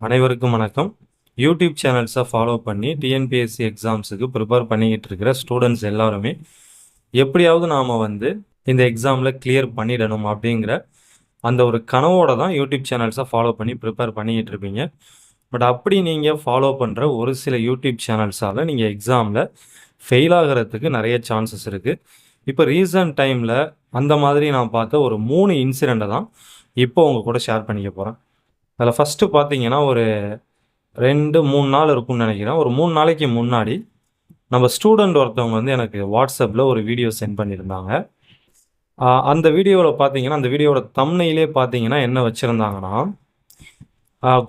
அனைவருக்கும் வணக்கம். YouTube சேனல்ஸை follow பண்ணி டிஎன்பிஎஸ்சி எக்ஸாம்ஸுக்கு ப்ரிப்பேர் பண்ணிக்கிட்டு இருக்கிற ஸ்டூடெண்ட்ஸ் எல்லாருமே எப்படியாவது நாம் இந்த எக்ஸாமில் கிளியர் பண்ணிடணும் அப்படிங்கிற அந்த ஒரு கனவோட தான் யூடியூப் சேனல்ஸை ஃபாலோ பண்ணி ப்ரிப்பேர் பண்ணிக்கிட்டு இருப்பீங்க. பட் அப்படி நீங்கள் ஃபாலோ பண்ணுற ஒரு சில யூடியூப் சேனல்ஸால் நீங்கள் எக்ஸாமில் ஃபெயில் ஆகிறதுக்கு நிறைய சான்சஸ் இருக்குது. இப்போ ரீசன்ட் டைமில் அந்த மாதிரி நான் பார்த்த ஒரு 3 இன்சிடெண்ட்டை தான் இப்போ உங்கள் கூட ஷேர் பண்ணிக்க போகிறேன். அதில் ஃபஸ்ட்டு பார்த்தீங்கன்னா ஒரு 2-3 நாள் இருக்கும்னு நினைக்கிறேன். ஒரு 3 நாளைக்கு முன்னாடி நம்ம ஸ்டூடெண்ட் ஒருத்தவங்க எனக்கு வாட்ஸ்அப்பில் ஒரு வீடியோ சென்ட் பண்ணியிருந்தாங்க. அந்த வீடியோவில் பார்த்தீங்கன்னா அந்த வீடியோட தம்ப்நெயிலே பார்த்தீங்கன்னா என்ன வச்சுருந்தாங்கன்னா,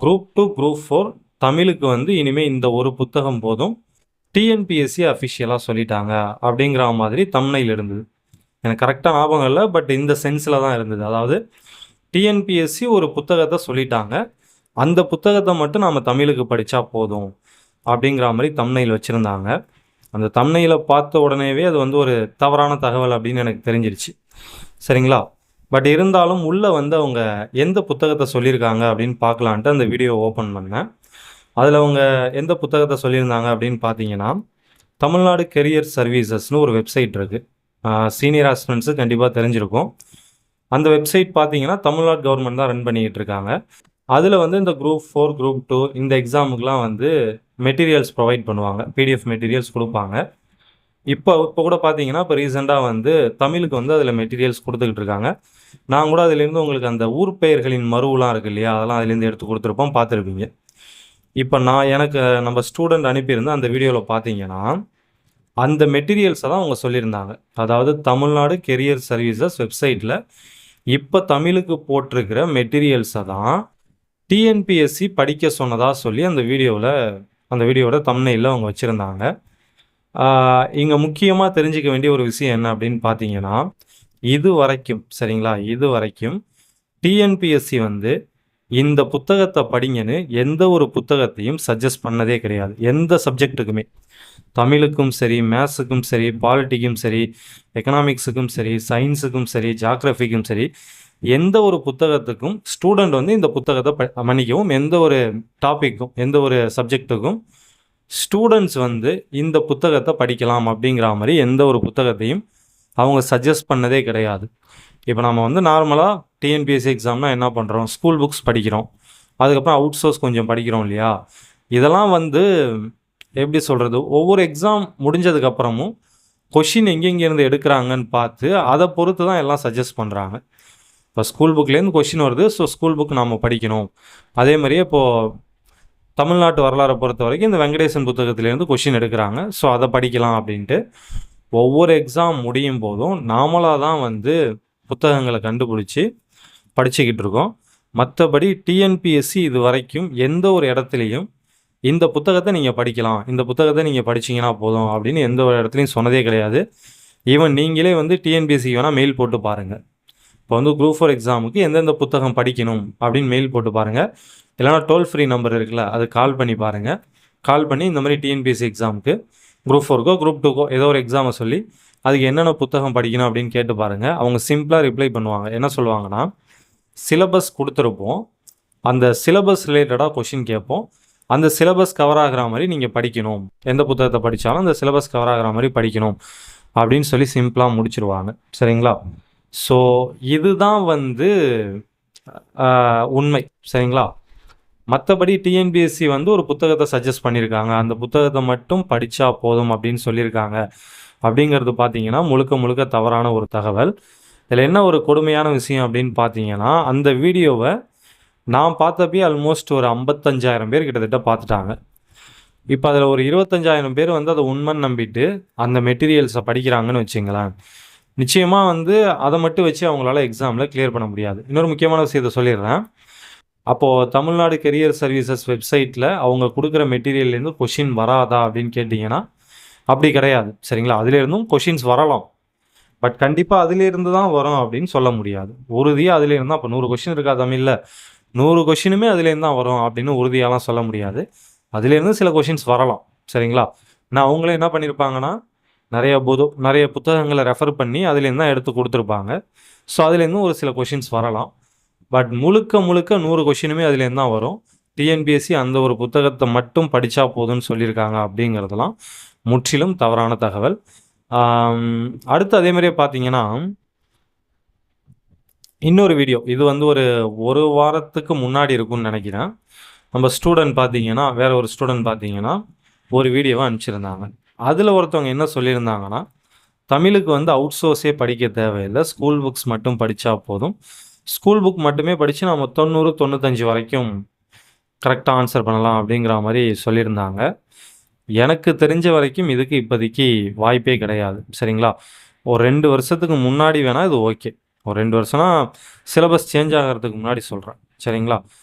குரூப் 2 குரூப் 4 தமிழுக்கு இனிமேல் இந்த ஒரு புத்தகம் போதும், டிஎன்பிஎஸ்சி அஃபிஷியலாக சொல்லிட்டாங்க அப்படிங்கிற மாதிரி தம்ப்நெயில் இருந்தது. எனக்கு கரெக்டாக ஞாபகம் இல்லை, பட் இந்த சென்ஸில் தான் இருந்தது. அதாவது டிஎன்பிஎஸ்சி ஒரு புத்தகத்தை சொல்லிட்டாங்க, அந்த புத்தகத்தை மட்டும் நாம் தமிழுக்கு படித்தா போதும் அப்படிங்கிற மாதிரி தம்ப்நெயில் வச்சுருந்தாங்க. அந்த தம்ப்நெயிலை பார்த்த உடனேவே அது ஒரு தவறான தகவல் அப்படின்னு எனக்கு தெரிஞ்சிருச்சு. சரிங்களா? பட் இருந்தாலும் உள்ளே அவங்க எந்த புத்தகத்தை சொல்லியிருக்காங்க அப்படின்னு பார்க்கலான்ட்டு அந்த வீடியோ ஓப்பன் பண்ணேன். அதில் அவங்க எந்த புத்தகத்தை சொல்லியிருந்தாங்க அப்படின்னு பார்த்தீங்கன்னா, தமிழ்நாடு கெரியர் சர்வீசஸ்னு ஒரு வெப்சைட் இருக்குது. சீனியர் ஆஸ்பிரண்ட்ஸு கண்டிப்பாக தெரிஞ்சிருக்கும். அந்த வெப்சைட் பார்த்தீங்கன்னா தமிழ்நாடு கவர்மெண்ட் தான் ரன் பண்ணிக்கிட்டு இருக்காங்க. அதில் இந்த குரூப் 4 குரூப் 2 இந்த எக்ஸாமுக்கெலாம் மெட்டீரியல்ஸ் ப்ரொவைட் பண்ணுவாங்க, பிடிஎஃப் மெட்டீரியல்ஸ் கொடுப்பாங்க. இப்போ கூட பார்த்தீங்கன்னா இப்போ ரீசெண்டாக தமிழுக்கு அதில் மெட்டீரியல்ஸ் கொடுத்துக்கிட்டு இருக்காங்க. நான் கூட அதுலேருந்து உங்களுக்கு அந்த ஊர் பெயர்களின் மருவெலாம் இருக்குது இல்லையா, அதெல்லாம் அதுலேருந்து எடுத்து கொடுத்துருப்போம், பார்த்துருப்பீங்க. இப்போ எனக்கு நம்ம ஸ்டூடெண்ட் அனுப்பியிருந்த அந்த வீடியோவில் பார்த்தீங்கன்னா அந்த மெட்டீரியல்ஸை தான் அவங்க சொல்லியிருந்தாங்க. அதாவது தமிழ்நாடு கெரியர் சர்வீசஸ் வெப்சைட்டில் இப்போ தமிழுக்கு போட்டிருக்கிற மெட்டீரியல்ஸை தான் டிஎன்பிஎஸ்சி படிக்க சொன்னதாக சொல்லி அந்த வீடியோவோட தம்ப்நெயிலில் அவங்க வச்சுருந்தாங்க. இங்கே முக்கியமாக தெரிஞ்சிக்க வேண்டிய ஒரு விஷயம் என்ன அப்படின்னு பார்த்தீங்கன்னா, இது வரைக்கும் டிஎன்பிஎஸ்சி இந்த புத்தகத்தை படிங்கன்னு எந்த ஒரு புத்தகத்தையும் சஜஸ்ட் பண்ணதே கிடையாது. எந்த சப்ஜெக்ட்டுக்குமே, தமிழுக்கும் சரி, மேத்ஸுக்கும் சரி, பாலிட்டிக்கும் சரி, எக்கனாமிக்ஸுக்கும் சரி, சயின்ஸுக்கும் சரி, ஜாக்ரஃபிக்கும் சரி, எந்த ஒரு புத்தகத்துக்கும் ஸ்டூடெண்ட் இந்த புத்தகத்தை மன்னிக்கவும், எந்த ஒரு டாப்பிக்கும், எந்த ஒரு சப்ஜெக்ட்டுக்கும் ஸ்டூடெண்ட்ஸ் இந்த புத்தகத்தை படிக்கலாம் அப்படிங்கிற மாதிரி எந்த ஒரு புத்தகத்தையும் அவங்க சஜஸ்ட் பண்ணதே கிடையாது. இப்போ நம்ம நார்மலாக டிஎன்பிஎஸ்சி எக்ஸாம்னா என்ன பண்ணுறோம், ஸ்கூல் புக்ஸ் படிக்கிறோம், அதுக்கப்புறம் அவுட் சோர்ஸ் கொஞ்சம் படிக்கிறோம் இல்லையா. இதெல்லாம் எப்படி சொல்கிறது, ஒவ்வொரு எக்ஸாம் முடிஞ்சதுக்கப்புறமும் கொஷின் எங்கெங்கேருந்து எடுக்கிறாங்கன்னு பார்த்து அதை பொறுத்து தான் எல்லாம் சஜஸ்ட் பண்ணுறாங்க. இப்போ ஸ்கூல் புக்லேருந்து கொஷின் வருது, ஸோ ஸ்கூல் புக் நாம் படிக்கணும். அதே மாதிரியே இப்போது தமிழ்நாட்டு வரலாறை பொறுத்த வரைக்கும் இந்த வெங்கடேசன் புத்தகத்திலேருந்து கொஷின் எடுக்கிறாங்க, ஸோ அதை படிக்கலாம் அப்படின்ட்டு ஒவ்வொரு எக்ஸாம் முடியும் போதும் நாமளாக தான் புத்தகங்களை கண்டுபிடிச்சி படிச்சுக்கிட்டு இருக்கோம். மற்றபடி டிஎன்பிஎஸ்சி இது வரைக்கும் எந்த ஒரு இடத்துலையும் இந்த புத்தகத்தை நீங்கள் படிக்கலாம், இந்த புத்தகத்தை நீங்கள் படிச்சிங்கன்னா போதும் அப்படின்னு எந்த ஒரு இடத்துலையும் சொன்னதே கிடையாது. ஈவன் நீங்களே டிஎன்பிஎஸ்சிக்கு வேணால் மெயில் போட்டு பாருங்கள். இப்போ குரூப் 4 எக்ஸாமுக்கு எந்தெந்த புத்தகம் படிக்கணும் அப்படின்னு மெயில் போட்டு பாருங்கள். இல்லைனா டோல் ஃப்ரீ நம்பர் இருக்குல்ல, அது கால் பண்ணி பாருங்கள். கால் பண்ணி இந்த மாதிரி டிஎன்பிஎஸ்சி எக்ஸாமுக்கு குரூப் 4கோ குரூப் 2கோ ஏதோ ஒரு எக்ஸாமை சொல்லி அதுக்கு என்னென்ன புத்தகம் படிக்கணும் அப்படின்னு கேட்டு பாருங்கள். அவங்க சிம்பிளாக ரிப்ளை பண்ணுவாங்க. என்ன சொல்லுவாங்கன்னா, சிலபஸ் கொடுத்துருப்போம், அந்த சிலபஸ் ரிலேட்டடாக கொஷின் கேட்போம், அந்த சிலபஸ் கவர் ஆகிற மாதிரி நீங்கள் படிக்கணும், எந்த புத்தகத்தை படித்தாலும் அந்த சிலபஸ் கவர் ஆகிற மாதிரி படிக்கணும் அப்படின்னு சொல்லி சிம்பிளாக முடிச்சிருவாங்க. சரிங்களா? ஸோ இதுதான் உண்மை. சரிங்களா? மற்றபடி டிஎன்பிஎஸ்சி ஒரு புத்தகத்தை சஜஸ்ட் பண்ணியிருக்காங்க, அந்த புத்தகத்தை மட்டும் படித்தா போதும் அப்படின்னு சொல்லியிருக்காங்க அப்படிங்கிறது பார்த்தீங்கன்னா முழுக்க தவறான ஒரு தகவல். இதில் என்ன ஒரு கொடுமையான விஷயம் அப்படின்னு பார்த்தீங்கன்னா, அந்த வீடியோவை நான் பார்த்தப்பே ஆல்மோஸ்ட் ஒரு 55,000 பேர் கிட்டத்தட்ட பார்த்துட்டாங்க. இப்போ அதில் ஒரு 25,000 பேர் அதை உண்மைன்னு நம்பிட்டு அந்த மெட்டீரியல்ஸை படிக்கிறாங்கன்னு வச்சுங்களேன். நிச்சயமாக அதை மட்டும் வச்சு அவங்களால எக்ஸாமில் கிளியர் பண்ண முடியாது. இன்னொரு முக்கியமான விஷயத்தை சொல்லிடுறேன். அப்போது தமிழ்நாடு கெரியர் சர்வீசஸ் வெப்சைட்டில் அவங்க கொடுக்குற மெட்டீரியல்லேருந்து கொஷின் வராதா அப்படின்னு கேட்டிங்கன்னா அப்படி கிடையாது. சரிங்களா? அதிலேருந்தும் கொஷின்ஸ் வரலாம், பட் கண்டிப்பாக அதிலேருந்து தான் வரும் அப்படின்னு சொல்ல முடியாது. உறுதியாக அதிலேருந்து தான். இப்போ 100 கொஷின் இருக்கா தமிழில், 100 கொஷினுமே அதுலேருந்து தான் வரும் அப்படின்னு உறுதியாலாம் சொல்ல முடியாது. அதுலேருந்து சில கொஷின்ஸ் வரலாம். சரிங்களா? நான் அவங்களே என்ன பண்ணியிருப்பாங்கன்னா, நிறைய புத்தகங்களை ரெஃபர் பண்ணி அதுலேருந்து தான் எடுத்து கொடுத்துருப்பாங்க. ஸோ அதுலேருந்து ஒரு சில கொஷின்ஸ் வரலாம். பட் முழுக்க 100 கொஷினுமே அதுலேருந்து தான் வரும். டிஎன்பிஎஸ்சி அந்த ஒரு புத்தகத்தை மட்டும் படித்தா போதும்னு சொல்லியிருக்காங்க அப்படிங்கிறதுலாம் முற்றிலும் தவறான தகவல். அடுத்து அதே மாதிரியே பார்த்தீங்கன்னா இன்னொரு வீடியோ, இது வந்து ஒரு வாரத்துக்கு முன்னாடி இருக்கும்னு நினைக்கிறேன். நம்ம ஸ்டூடெண்ட் பார்த்தீங்கன்னா வேற ஒரு ஸ்டூடெண்ட் பார்த்தீங்கன்னா ஒரு வீடியோவை அனுப்பிச்சிருந்தாங்க. அதில் ஒருத்தவங்க என்ன சொல்லியிருந்தாங்கன்னா, தமிழுக்கு வந்து அவுட் சோர்ஸே படிக்க தேவையில்லை, ஸ்கூல் புக்ஸ் மட்டும் படித்தா போதும், ஸ்கூல் புக் மட்டுமே படித்து நம்ம 90-95 வரைக்கும் கரெக்டாக ஆன்சர் பண்ணலாம் அப்படிங்கிற மாதிரி சொல்லியிருந்தாங்க. எனக்கு தெரிஞ்ச வரைக்கும் இதுக்கு இப்போதைக்கு வாய்ப்பே கிடையாது. சரிங்களா? ஒரு 2 வருஷத்துக்கு முன்னாடி வேணால் இது ஓகே. ஒரு 2 வருஷம்னா சிலபஸ் சேஞ்ச் ஆகிறதுக்கு முன்னாடி சொல்கிறேன். சரிங்களா?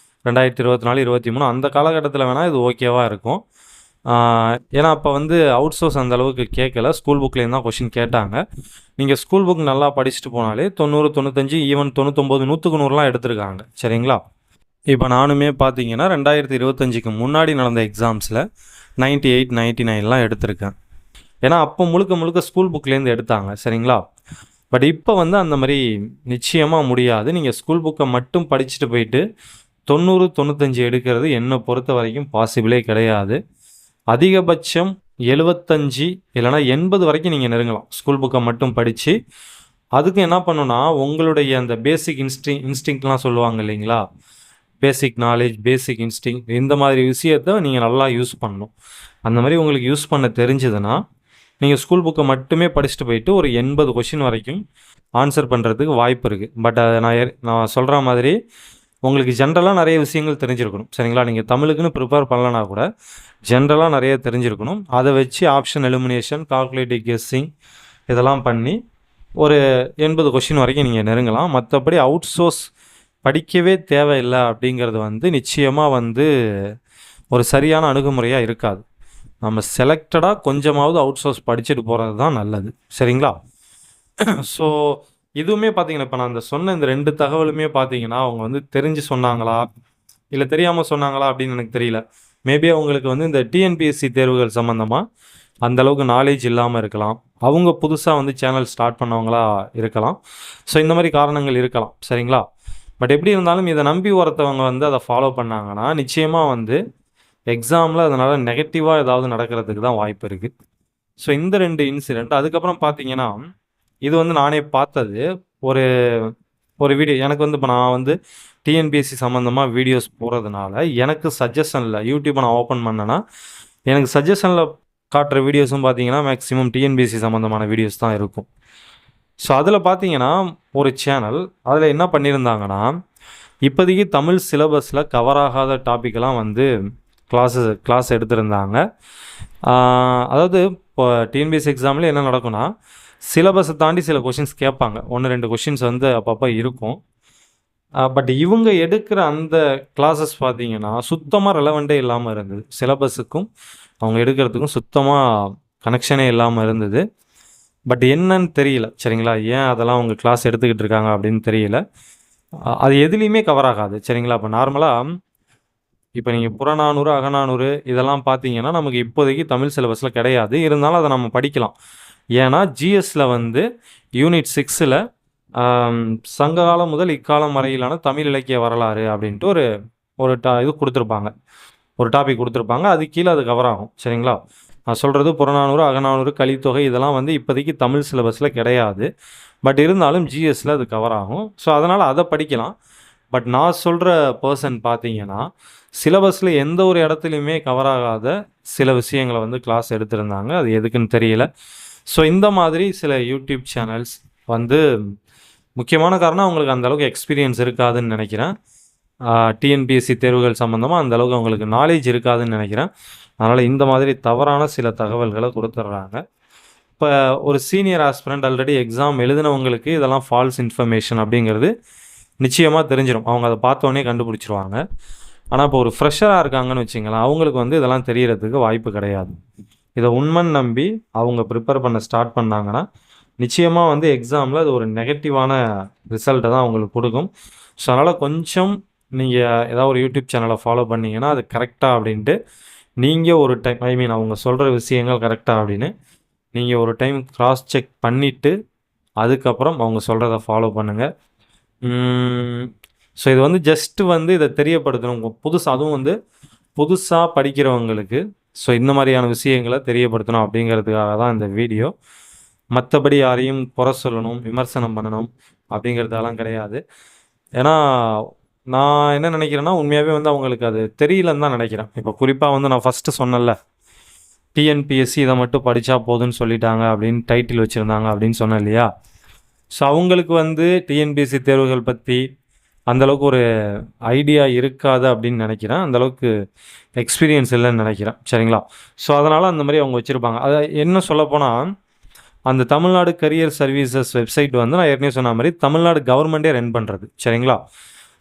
2024, 23 அந்த காலகட்டத்தில் வேணால் இது ஓகேவாக இருக்கும். ஏன்னா அப்போ வந்து அவுட் சோர்ஸ் அந்த அளவுக்கு கேட்கல, ஸ்கூல் புக்லேருந்து தான் கொஷின் கேட்டாங்க. நீங்கள் ஸ்கூல் புக் நல்லா படிச்சுட்டு போனாலே 90, 95, ஈவன் 99, 100க்கு 100லாம் எடுத்திருக்காங்க. சரிங்களா? இப்போ நானுமே பார்த்தீங்கன்னா 2025க்கு முன்னாடி நடந்த எக்ஸாம்ஸில் 98, 99லாம் எடுத்திருக்கேன். ஏன்னா அப்போ முழுக்க முழுக்க ஸ்கூல் புக்லேருந்து எடுத்தாங்க. சரிங்களா? பட் இப்போ வந்து அந்த மாதிரி நிச்சயமாக முடியாது. நீங்கள் ஸ்கூல் புக்கை மட்டும் படிச்சுட்டு போயிட்டு 90, 95 எடுக்கிறது என்னை பொறுத்த வரைக்கும் பாசிபிளே கிடையாது. அதிகபட்சம் 75 இல்லைனா 80 வரைக்கும் நீங்கள் நெருங்கலாம் ஸ்கூல் புக்கை மட்டும் படித்து. அதுக்கு என்ன பண்ணுன்னா, உங்களுடைய அந்த பேசிக் இன்ஸ்டிங்க்ட்லாம் சொல்லுவாங்க இல்லைங்களா, பேசிக் நாலேஜ், பேசிக் இன்ஸ்டிங், இந்த மாதிரி விஷயத்தை நீங்கள் நல்லா யூஸ் பண்ணணும். அந்த மாதிரி உங்களுக்கு யூஸ் பண்ண தெரிஞ்சதுன்னா நீங்கள் ஸ்கூல் புக்கை மட்டுமே படிச்சுட்டு போயிட்டு ஒரு 80 கொஷின் வரைக்கும் ஆன்சர் பண்ணுறதுக்கு வாய்ப்பு இருக்குது. பட் அதை நான் சொல்கிற மாதிரி உங்களுக்கு ஜென்ரலாக நிறைய விஷயங்கள் தெரிஞ்சிருக்கணும். சரிங்களா? நீங்கள் தமிழுக்குன்னு ப்ரிப்பேர் பண்ணலனா கூட ஜென்ரலாக நிறைய தெரிஞ்சிருக்கணும். அதை வச்சு ஆப்ஷன் எலிமினேஷன், கால்குலேட்டிவ் கெஸ்ஸிங் இதெல்லாம் பண்ணி ஒரு 80 கொஷின் வரைக்கும் நீங்கள் நெருங்கலாம். மற்றபடி அவுட் சோர்ஸ் படிக்கவே தேவையில்லை அப்படிங்கிறது வந்து நிச்சயமாக வந்து ஒரு சரியான அணுகுமுறையாக இருக்காது. நம்ம செலக்டடாக கொஞ்சமாவது அவுட் சோர்ஸ் படிச்சுட்டு போகிறது தான் நல்லது. சரிங்களா? ஸோ இதுவுமே பார்த்தீங்கன்னா, இப்போ நான் சொன்ன இந்த 2 தகவலுமே பார்த்தீங்கன்னா, அவங்க வந்து தெரிஞ்சு சொன்னாங்களா, இல்லை தெரியாமல் சொன்னாங்களா அப்படின்னு எனக்கு தெரியல. மேபி அவங்களுக்கு வந்து இந்த டிஎன்பிஎஸ்சி தேர்வுகள் சம்மந்தமாக அந்தளவுக்கு நாலேஜ் இல்லாமல் இருக்கலாம். அவங்க புதுசாக வந்து சேனல் ஸ்டார்ட் பண்ணவங்களா இருக்கலாம். ஸோ இந்த மாதிரி காரணங்கள் இருக்கலாம். சரிங்களா? பட் எப்படி இருந்தாலும் இதை நம்பி ஒருத்தவங்க வந்து அதை ஃபாலோ பண்ணாங்கன்னா நிச்சயமாக வந்து எக்ஸாமில் அதனால் நெகட்டிவாக ஏதாவது நடக்கிறதுக்கு தான் வாய்ப்பு இருக்குது. ஸோ இந்த 2 இன்சிடெண்ட். அதுக்கப்புறம் பார்த்தீங்கன்னா, இது வந்து நானே பார்த்தது ஒரு ஒரு வீடியோ. எனக்கு வந்து இப்போ நான் வந்து டிஎன்பிஎஸ்சி சம்மந்தமாக வீடியோஸ் போடுறதுனால எனக்கு சஜஷனில் யூடியூப்பை நான் ஓப்பன் பண்ணேன்னா எனக்கு சஜஷனில் காட்டுற வீடியோஸும் பார்த்தீங்கன்னா மேக்ஸிமம் டிஎன்பிஎஸ்சி சம்மந்தமான வீடியோஸ் தான் இருக்கும். ஸோ அதில் பார்த்தீங்கன்னா ஒரு சேனல் அதில் என்ன பண்ணியிருந்தாங்கன்னா, இப்போதைக்கு தமிழ் சிலபஸில் கவர் ஆகாத டாப்பிக்கெல்லாம் வந்து கிளாஸ் எடுத்திருந்தாங்க. அதாவது இப்போ டிஎன்பிஎஸ்சி எக்ஸாமில் என்ன நடக்கும்னா, சிலபஸை தாண்டி சில கொஷின்ஸ் கேட்பாங்க. 1, 2 கொஷின்ஸ் வந்து அப்பப்போ இருக்கும். பட் இவங்க எடுக்கிற அந்த கிளாஸஸ் பார்த்தீங்கன்னா சுத்தமாக ரெலவெண்ட்டே இல்லாமல் இருந்தது. சிலபஸுக்கும் அவங்க எடுக்கிறதுக்கும் சுத்தமாக கனெக்ஷனே இல்லாமல் இருந்தது. பட் என்னன்னு தெரியல. சரிங்களா? ஏன் அதெல்லாம் அவங்க கிளாஸ் எடுத்துக்கிட்டு இருக்காங்க அப்படின்னு தெரியல. அது எதுலேயுமே கவர் ஆகாது. சரிங்களா? இப்போ நார்மலாக இப்போ நீங்கள் புறநானூறு, அகநானூறு இதெல்லாம் பார்த்தீங்கன்னா நமக்கு இப்போதைக்கு தமிழ் சிலபஸில் கிடையாது. இருந்தாலும் அதை நம்ம படிக்கலாம். ஏன்னா ஜிஎஸ்ல வந்து யூனிட் 6ல் சங்ககாலம் முதல் இக்காலம் வரையிலான தமிழ் இலக்கிய வரலாறு அப்படின்ட்டு ஒரு இது கொடுத்துருப்பாங்க, ஒரு டாபிக் கொடுத்துருப்பாங்க. அது கீழே அது கவர் ஆகும். சரிங்களா? நான் சொல்கிறது புறநானூறு, அகநானூறு, கலித்தொகை இதெல்லாம் வந்து இப்போதைக்கு தமிழ் சிலபஸில் கிடையாது. பட் இருந்தாலும் ஜிஎஸ்ல அது கவர் ஆகும். ஸோ அதனால் அதை படிக்கலாம். பட் நான் சொல்கிற பர்சன் பார்த்தீங்கன்னா சிலபஸில் எந்த ஒரு இடத்துலையுமே கவர் ஆகாத சில விஷயங்களை வந்து கிளாஸ் எடுத்திருந்தாங்க. அது எதுக்குன்னு தெரியல. ஸோ இந்த மாதிரி சில யூடியூப் சேனல்ஸ் வந்து முக்கியமான காரணம் அவங்களுக்கு அந்தளவுக்கு எக்ஸ்பீரியன்ஸ் இருக்காதுன்னு நினைக்கிறேன். டிஎன்பிஎஸ்சி தேர்வுகள் சம்மந்தமாக அந்தளவுக்கு அவங்களுக்கு நாலேஜ் இருக்காதுன்னு நினைக்கிறேன். அதனால் இந்த மாதிரி தவறான சில தகவல்களை கொடுத்துட்றாங்க. இப்போ ஒரு சீனியர் ஆஸ்பிரண்ட் ஆல்ரெடி எக்ஸாம் எழுதினவங்களுக்கு இதெல்லாம் ஃபால்ஸ் இன்ஃபர்மேஷன் அப்படிங்கிறது நிச்சயமாக தெரிஞ்சிடும். அவங்க அதை பார்த்தோன்னே கண்டுபிடிச்சிருவாங்க. ஆனால் இப்போ ஒரு ஃப்ரெஷராக இருக்காங்கன்னு வச்சிங்களேன், அவங்களுக்கு வந்து இதெல்லாம் தெரியறதுக்கு வாய்ப்பு கிடையாது. இதை உண்மைன்னு நம்பி அவங்க ப்ரிப்பேர் பண்ண ஸ்டார்ட் பண்ணாங்கன்னா நிச்சயமாக வந்து எக்ஸாமில் அது ஒரு நெகட்டிவான ரிசல்ட்டை தான் அவங்களுக்கு கொடுக்கும். ஸோ அதனால் கொஞ்சம் நீங்கள் ஏதாவது ஒரு யூடியூப் சேனலை ஃபாலோ பண்ணிங்கன்னா அது கரெக்டாக அப்படின்ட்டு நீங்கள் ஒரு டைம் அவங்க சொல்கிற விஷயங்கள் கரெக்டாக அப்படின்னு நீங்கள் ஒரு டைம் க்ராஸ் செக் பண்ணிவிட்டு அதுக்கப்புறம் அவங்க சொல்கிறத ஃபாலோ பண்ணுங்கள். ஸோ இது வந்து ஜஸ்ட்டு வந்து இதை தெரியப்படுத்தணும் புதுசாக, அதுவும் வந்து புதுசாக படிக்கிறவங்களுக்கு. ஸோ இந்த மாதிரியான விஷயங்களை தெரியப்படுத்தணும் அப்படிங்கிறதுக்காக தான் இந்த வீடியோ. மற்றபடி யாரையும் குறை சொல்லணும், விமர்சனம் பண்ணணும் அப்படிங்கிறதெல்லாம் கிடையாது. ஏன்னா நான் என்ன நினைக்கிறேன்னா, உண்மையாகவே வந்து அவங்களுக்கு அது தெரியலன்னு தான் நினைக்கிறேன். இப்போ குறிப்பாக வந்து நான் ஃபஸ்ட்டு சொன்னேன்ல, டிஎன்பிஎஸ்சி இதை மட்டும் படித்தா போதுன்னு சொல்லிட்டாங்க அப்படின்னு டைட்டில் வச்சுருந்தாங்க அப்படின்னு சொன்னேன் இல்லையா? ஸோ அவங்களுக்கு வந்து டிஎன்பிஎஸ்சி தேர்வுகள் பற்றி அந்தளவுக்கு ஒரு ஐடியா இருக்காது அப்படின்னு நினைக்கிறேன். அந்தளவுக்கு எக்ஸ்பீரியன்ஸ் இல்லைன்னு நினைக்கிறேன். சரிங்களா? ஸோ அதனால் அந்த மாதிரி அவங்க வச்சுருப்பாங்க. அதை என்ன சொல்லப்போனால், அந்த தமிழ்நாடு கரியர் சர்வீசஸ் வெப்சைட் வந்து நான் ஏற்கனவே சொன்ன மாதிரி தமிழ்நாடு கவர்மெண்ட்டே ரன் பண்ணுறது. சரிங்களா?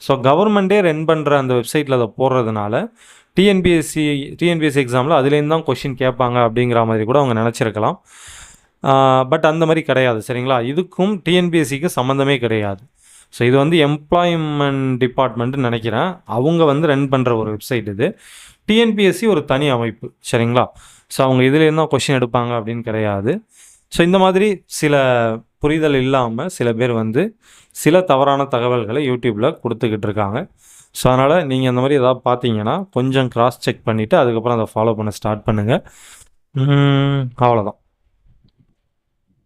ஸோ கவர்மெண்ட்டே ரன் பண்ணுற அந்த வெப்சைட்டில் அதை போடுறதுனால டிஎன்பிஎஸ்சி எக்ஸாமில் அதுலேருந்து தான் கொஷின் கேட்பாங்க அப்படிங்கிற மாதிரி கூட அவங்க நினச்சிருக்கலாம். பட் அந்த மாதிரி கிடையாது. சரிங்களா? இதுக்கும் டிஎன்பிஎஸ்சிக்கு சம்மந்தமே கிடையாது. ஸோ இது வந்து எம்ப்ளாய்மெண்ட் டிபார்ட்மெண்ட்டுன்னு நினைக்கிறேன். அவங்க வந்து ரன் பண்ணுற ஒரு வெப்சைட் இது. டிஎன்பிஎஸ்சி ஒரு தனி அமைப்பு. சரிங்களா? ஸோ அவங்க இதுலேருந்து தான் கொஷின் எடுப்பாங்க அப்படின்னு கிடையாது. ஸோ இந்த மாதிரி சில புரிதல் இல்லாமல் சில பேர் வந்து சில தவறான தகவல்களை யூடியூப்பில் கொடுத்துக்கிட்டு இருக்காங்க. ஸோ அதனால் நீங்கள் அந்த மாதிரி எதாவது பார்த்தீங்கன்னா கொஞ்சம் கிராஸ் செக் பண்ணிவிட்டு அதுக்கப்புறம் அதை ஃபாலோ பண்ண ஸ்டார்ட் பண்ணுங்கள். அவ்வளோதான்.